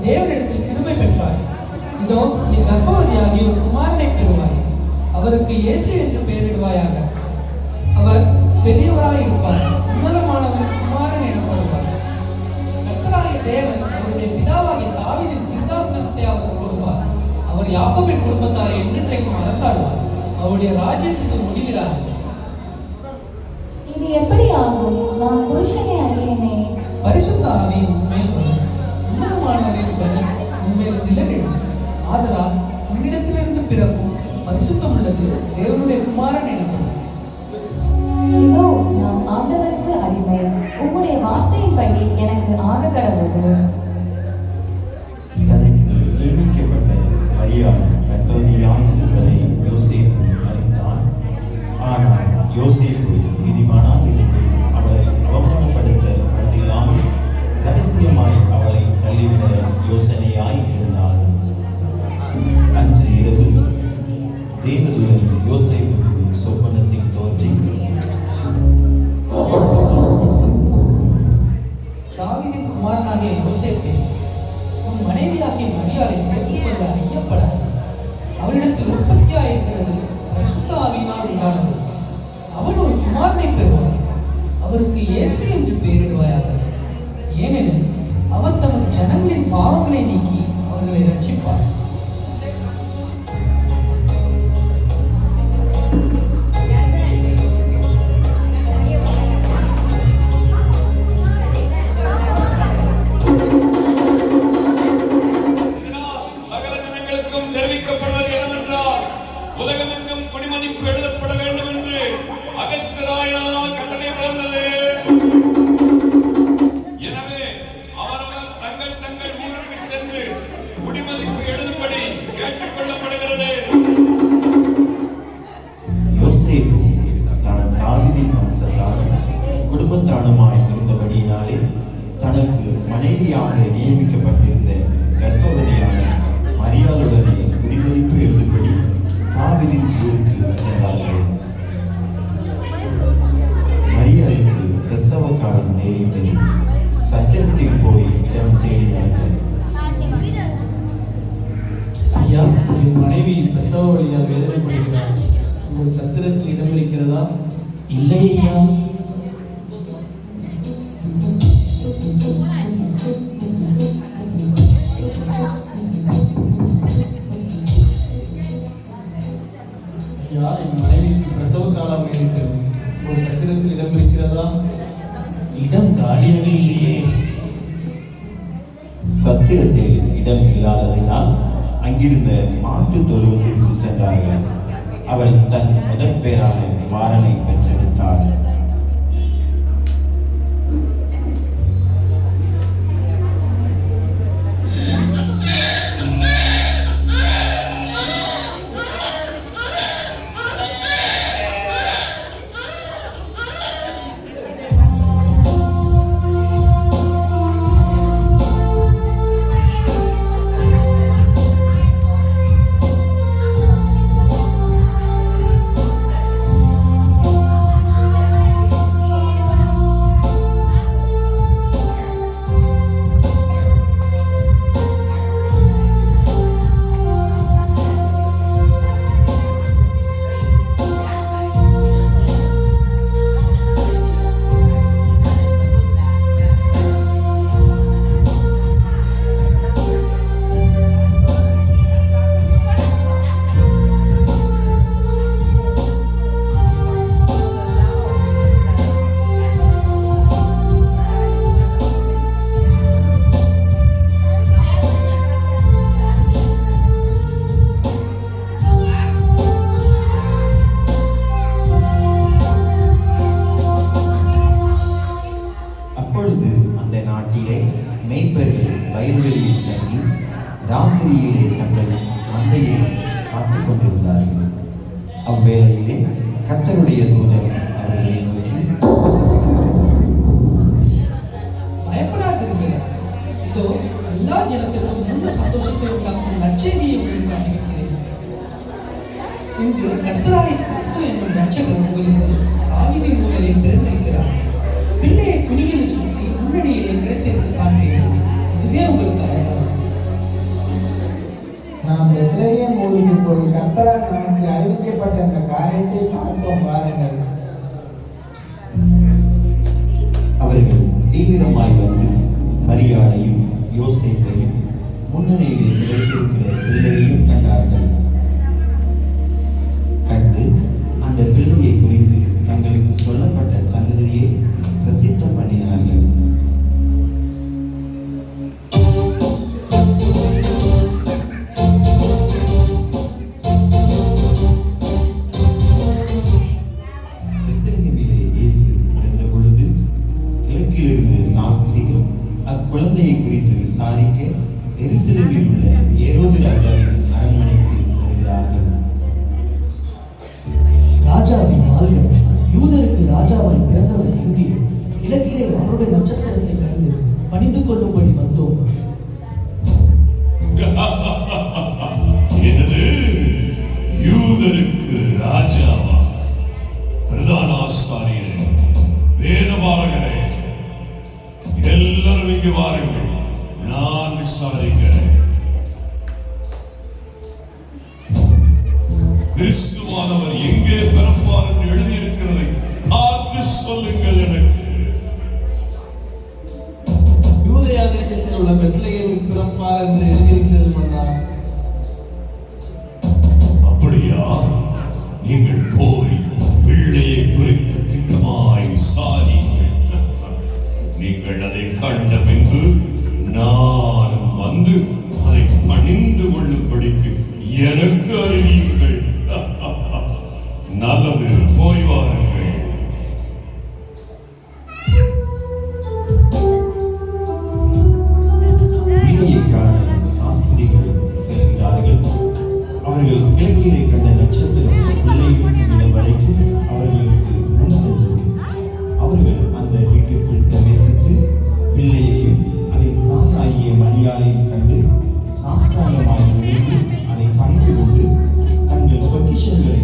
தேவனிடத்தில் கிருபை பெற்றாள். இதோ நீ கர்ப்பவதியாகி ஒரு குமாரனை பெறுவாய். அவருக்கு இயேசு என்று பெயரிடுவாயாக. அவர் பெரியவராய் இருப்பார். உன்னதமானவர் குமாரன் எனப்படுவார். கர்த்தராகிய தேவன் அவருடைய பிதாவாகிய தாவீதின் சிங்காசனத்தை அவருக்கு கொடுப்பார். அவர் யாக்கோபின் குடும்பத்தாரை என்றென்றைக்கும் அரசாடுவார். அவருடைய ராஜ்யத்துக்கு முடிகிறார். இது எப்படி ஆகும்? நான் புருஷனை அறியேனே. பரிசுத்த ஆவி உன்மேல் வரும். உன்னதமானவரின் பலன் உன்மேல் நிலைநிற்கும். ஆதலால் உன்னிடத்திலிருந்து பிறக்கும் பரிசுத்தம் உள்ளது தேவனுடைய குமாரன் எனப்படும். இதோ நான் ஆண்டவருக்கு அடிமை. உம்முடைய வார்த்தையின்படி எனக்கு ஆக கடவுள். தனக்கு நியமிக்கப்பட்ட மரியாள் கர்த்தவதியாய் இருப்பதை யோசேப்பு அறிந்தான். ஆனால் யோசேப்பு நீதிமானாய் இருந்து அவளை அவமானப்படுத்த கண்டில்லாமல் ரகசியமாய் அவளை தள்ளிவிட யோசனையாய் இருந்தார். அன்று இரவு தேவதூதன் யோசேப்புக்கு சொப்பனத்தில் தோன்றி, தாவீதின் குமாரனாகிய யோசேப்பே, உன் மனைவியாகிய மரியாளை சேர்த்துக் கொள்ள ஐயப்படாது. அவளிடத்தில் உற்பத்தியாயிருக்கிறது பரிசுத்த ஆவியினால் உண்டானது. அவள் ஒரு குமாரனை பெறுவாள். அவருக்கு இயேசு என்று பெயரிடுவாயாக. ஏனெனில் அவர் தமது ஜனங்களின் பாவங்களை நீக்கி அவர்களை ரட்சிப்பார். உலகமெங்கும் குடிமதிப்பு எழுதப்பட வேண்டும் என்று அகஸ்தியராயனால் கட்டளை பிறந்தது. எனவே அவரவர் தங்கள் தங்கள் ஊருக்கு சென்று குடிமதிப்பு எழுதும்படி கேட்டுக் கொள்ளப்படுகிறது. யோசேப்பு தான் தாவீதின் வம்சத்தானும் குடும்பத்தானுமாய் இருந்தபடியினாலே தனக்கு மனைவியாக நியமிக்கப்பட்டிருந்த கர்ப்பவதியான மரியாளுடனே குடிமதிப்பு எழுதும்படி தாவீதின் ஊருக்கு சென்றார்கள். மரியாளுக்கு பிரசவ காலம் நேரிட்டது. சத்திரத்தில் போய் இடம் தேடினார்கள். ஐயா, என் மனைவி பிரசவ வழியாக வேதனைப்படுகிறார். உங்கள் சத்திரத்தில் இடம் இருக்கிறதா? இல்லை ஐயா. ஐயா, என் மனைவிக்கு பிரசவ காலம் இருக்கிறது. உங்கள் சத்திரத்தில் இடம் இருக்கிறதா? இடம் காலியாக இல்லையே. சத்திரத்தில் இடம் இல்லாததினால் அங்கிருந்த மாட்டு தொழுவத்திற்கு சென்றார்கள். அவள் தன் முதற் பேரான குமாரனை பெற்றெடுத்தாள். ராத்திரியிலே தங்கள் மந்தையை காத்துக் கொண்டிருந்தார்கள். அவ்வேளையிலே கர்த்தருடைய தூதன் அவர்களை நோக்கி, பயப்படாதீர்கள், இதோ எல்லா ஜனத்திற்கும் மிகுந்த சந்தோஷத்தை உண்டாக்கும் நற்செய்தியை உங்களுக்கு அறிவிக்கிறேன். இன்று கர்த்தராகிய கிறிஸ்து என்னும் ரட்சகர் உங்களுக்கு தாவீதின் ஊரிலே பிறந்திருக்கிறார். பிள்ளையை துணிகளில் சுற்றி முன்னணியிலே கிடைத்திருக்க காண்பீர்கள். இதுவே உங்களுக்கு அடையாளம். நாம் பெத்லகேம் ஊருக்கு போய் கர்த்தரால் நமக்கு அறிவிக்கப்பட்ட அந்த காரியத்தை பார்ப்போம் வாருங்கள். அவர்கள் தீவிரமாய் வந்து மரியாளையும் யோசேப்பையும் முன்னணியிலே கிடைத்திருக்கிற பிள்ளையையும் கண்டார்கள். கண்டு அந்த பிள்ளையை குறித்து தங்களுக்கு சொல்லப்பட்ட சங்கதியை பிரசித்தம் பண்ணினார்கள். பெத்லகேமிலே இயேசு இருந்த பொழுது கிழக்கிலிருந்து சாஸ்திரிகள் அக்குழந்தையை குறித்து விசாரிக்க எருசலேமில் உள்ள ஏரோது ராஜாவின் அரண்மனைக்கு வருகிறார்கள். ராஜாவின் மால்கள் யூதருக்கு ராஜாவாய் பிறந்தவர் எங்கே? கிழக்கிலே அவருடைய நட்சத்திரத்தை கண்டு பணிந்து கொள்ளும்படி வந்தோம். என்னது? யூதருக்கு ராஜாவா? பிரதான ஆசாரியரே, வேதபாரகரே, எல்லாரும் இங்கு வாருங்கள், நான் விசாரிக்கிறேன். கிறிஸ்துவானவர் எங்கே பிறப்பார் என்று எழுதியிருக்கிறதை பார்த்து சொல்லுங்கள் எனக்கு. யூதேயா தேசத்தில் உள்ள பெத்லகேமில் பிறப்பார் என்று எழுதியிருக்கிறது மன்னா. அப்படியா? நீங்கள் போய் பிள்ளையை குறித்து திட்டமாய் விசாரியுங்கள். நீங்கள் அதை கண்ட பின்பு நானும் வந்து அதை பணிந்து கொள்ளும்படிக்கு எனக்கு அறிவியுங்கள். நல்லது, போய் வாருங்கள். பிள்ளையை காண சாஸ்திரிகள் செல்கிறார்கள். அவர்கள் கிழக்கிலே கண்ட நட்சத்திரம் பிள்ளை இருக்கும் இடம் வரைக்கும் அவர்களுக்கு முன் சென்றது. அவர்கள் அந்த வீட்டிற்குள் பிரவேசித்து பிள்ளையையும் அதன் தாயாகிய மரியாளையும் கண்டு சாஸ்திராங்கமாய் விழுந்து அதை பணிந்து கொண்டு தங்கள் பொக்கிஷங்களை